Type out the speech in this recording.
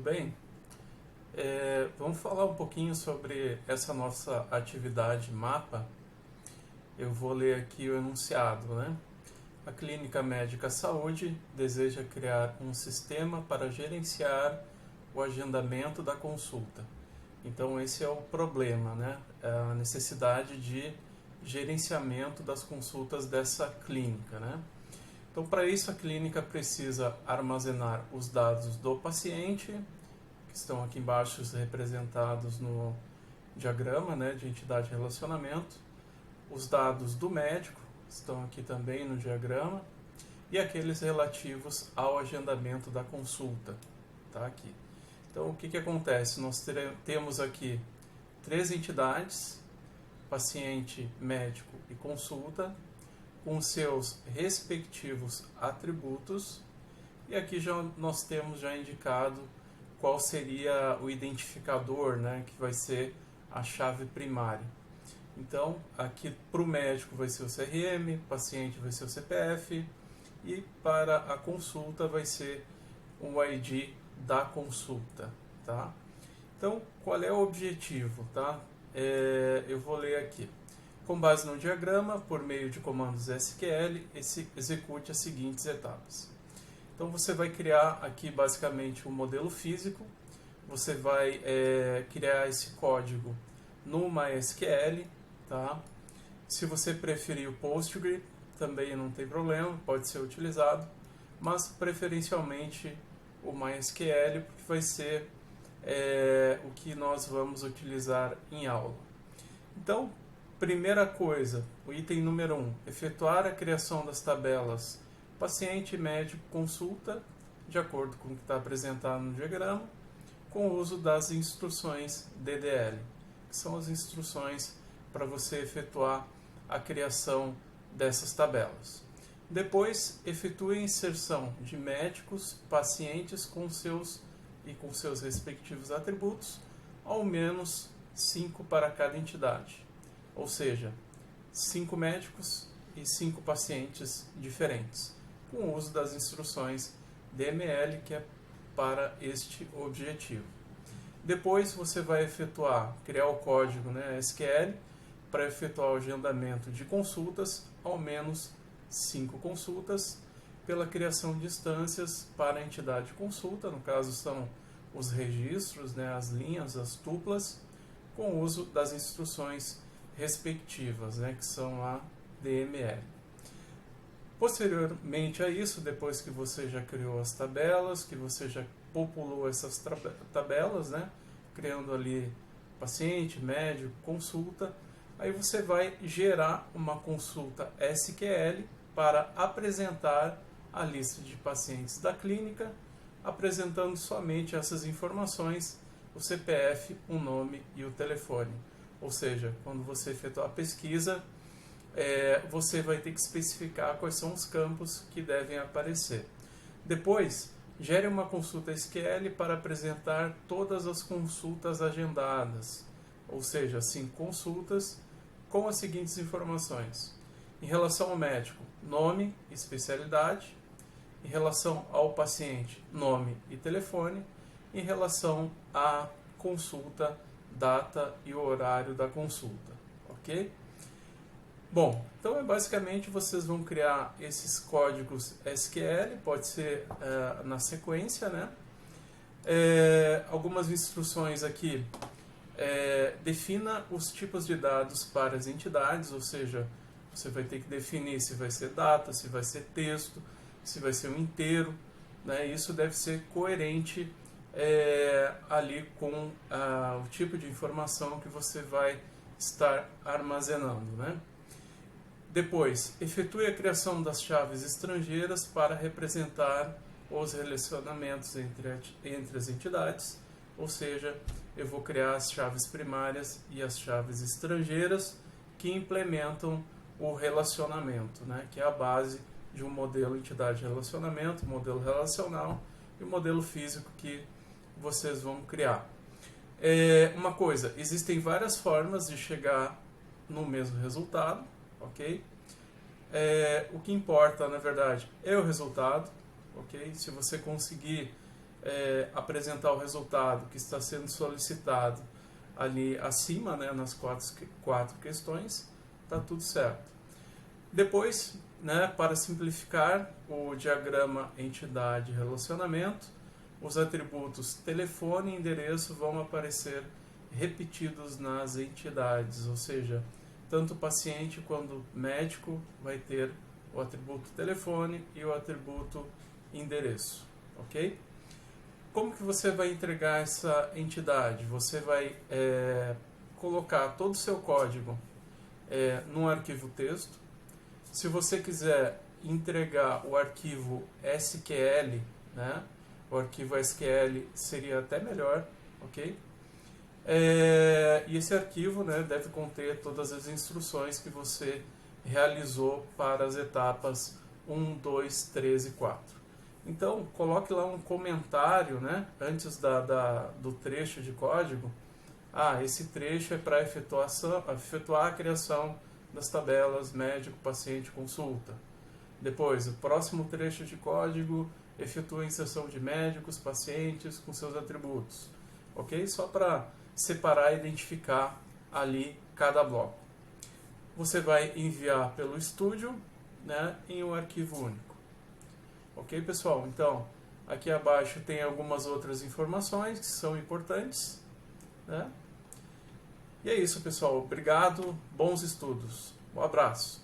bem? Vamos falar um pouquinho sobre essa nossa atividade mapa. Eu vou ler aqui o enunciado, né? A Clínica Médica Saúde deseja criar um sistema para gerenciar o agendamento da consulta. Então esse é o problema, né? A necessidade de gerenciamento das consultas dessa clínica, né? Então, para isso, a clínica precisa armazenar os dados do paciente, que estão aqui embaixo representados no diagrama, né, de entidade de relacionamento, os dados do médico, estão aqui também no diagrama, e aqueles relativos ao agendamento da consulta, tá aqui. Então, o que acontece? Nós temos aqui 3 entidades, paciente, médico e consulta, com seus respectivos atributos, e aqui nós temos já indicado qual seria o identificador, né, que vai ser a chave primária. Então, aqui para o médico vai ser o CRM, paciente vai ser o CPF, e para a consulta vai ser o ID da consulta, tá? Então, qual é o objetivo, tá? Eu vou ler aqui. Com base no diagrama, por meio de comandos SQL, execute as seguintes etapas. Então você vai criar aqui basicamente um modelo físico, você vai criar esse código no MySQL, tá? Se você preferir o Postgre, também não tem problema, pode ser utilizado, mas preferencialmente o MySQL, porque vai ser o que nós vamos utilizar em aula. Então, primeira coisa, o item número 1, efetuar a criação das tabelas paciente, médico, consulta, de acordo com o que está apresentado no diagrama, com o uso das instruções DDL, que são as instruções para você efetuar a criação dessas tabelas. Depois, efetue a inserção de médicos, pacientes com seus respectivos atributos, ao menos 5 para cada entidade. Ou seja, 5 médicos e 5 pacientes diferentes, com o uso das instruções DML, que é para este objetivo. Depois você vai criar o código, né, SQL, para efetuar o agendamento de consultas, ao menos 5 consultas, pela criação de instâncias para a entidade de consulta, no caso são os registros, né, as linhas, as tuplas, com o uso das instruções respectivas, né, que são a DML. Posteriormente a isso, depois que você já criou as tabelas, que você já populou essas tabelas, né, criando ali paciente, médico, consulta, aí você vai gerar uma consulta SQL para apresentar a lista de pacientes da clínica, apresentando somente essas informações, o CPF, o nome e o telefone. Ou seja, quando você efetuar a pesquisa, você vai ter que especificar quais são os campos que devem aparecer. Depois, gere uma consulta SQL para apresentar todas as consultas agendadas, ou seja, 5 consultas, com as seguintes informações. Em relação ao médico, nome, especialidade. Em relação ao paciente, nome e telefone. Em relação à consulta, data e o horário da consulta, ok? Bom, então basicamente vocês vão criar esses códigos SQL, pode ser na sequência, né? Algumas instruções aqui, defina os tipos de dados para as entidades, ou seja, você vai ter que definir se vai ser data, se vai ser texto, se vai ser um inteiro, né? Isso deve ser coerente ali com o tipo de informação que você vai estar armazenando, né? Depois, efetue a criação das chaves estrangeiras para representar os relacionamentos entre as entidades, ou seja, eu vou criar as chaves primárias e as chaves estrangeiras que implementam o relacionamento, né? Que é a base de um modelo entidade-relacionamento, modelo relacional e o modelo físico que vocês vão criar. Uma coisa, existem várias formas de chegar no mesmo resultado, ok? O que importa, na verdade, é o resultado, ok? Se você conseguir apresentar o resultado que está sendo solicitado ali acima, né, nas quatro questões, está tudo certo. Depois, né, para simplificar o diagrama entidade-relacionamento, os atributos telefone e endereço vão aparecer repetidos nas entidades, ou seja, tanto o paciente quanto o médico vai ter o atributo telefone e o atributo endereço, ok? Como que você vai entregar essa entidade? Você vai colocar todo o seu código num arquivo texto. Se você quiser entregar o arquivo SQL, né, o arquivo SQL seria até melhor, ok? E esse arquivo, né, deve conter todas as instruções que você realizou para as etapas 1, 2, 3 e 4. Então, coloque lá um comentário, né, antes do trecho de código. Esse trecho é para efetuar a criação das tabelas médico, paciente, consulta. Depois, o próximo trecho de código efetua a inserção de médicos, pacientes com seus atributos. Ok? Só para separar e identificar ali cada bloco. Você vai enviar pelo Studio, né, em um arquivo único. Ok, pessoal? Então, aqui abaixo tem algumas outras informações que são importantes, né? E é isso, pessoal. Obrigado, bons estudos. Um abraço.